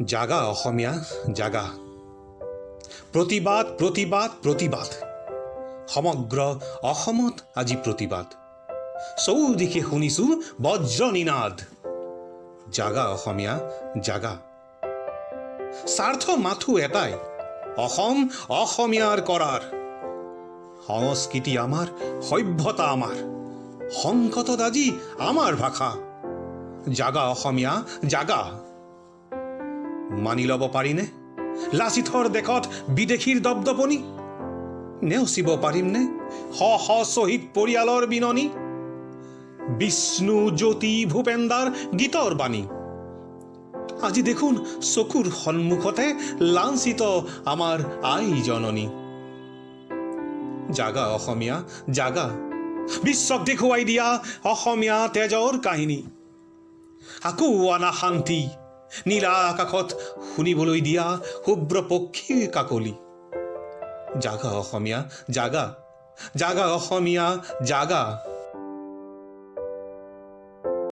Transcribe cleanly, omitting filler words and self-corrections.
জাগা অসমীয়া জাগা, প্ৰতিবাদ প্ৰতিবাদ প্ৰতিবাদ, সমগ্ৰ অসমত আজি প্ৰতিবাদ, চৌদিশে শুনিছোঁ বজ্ৰ নিনাদ। জাগা অসমীয়া জাগা, স্বাৰ্থ মাথো এটাই, অসম অসমীয়াৰ কৰাৰ। সংস্কৃতি আমাৰ, সভ্যতা আমাৰ, সংকটত আজি আমাৰ ভাষা। জাগা অসমীয়া জাগা। মানি ল'ব পাৰিনে লাচিতৰ দেশত বিদেশীৰ দপদপনি? নেওচিব পাৰিমনে শ শ শ্বহীদ পৰিয়ালৰ বিননি? বিষ্ণু জ্যোতি ভূপেন্দাৰ গীতৰ বাণী আজি দেখোন চকুৰ সন্মুখতে লাঞ্ছিত আমাৰ আই জননী। জাগা অসমীয়া জাগা, বিশ্বক দেখুৱাই দিয়া অসমীয়া তেজৰ কাহিনী। আকৌ অনা শান্তি, নীলা আকাশত শুনিবলৈ দিয়া শুভ্ৰ পক্ষীৰ কাকলি। জাগা অসমীয়া জাগা, জাগা অসমীয়া জাগা।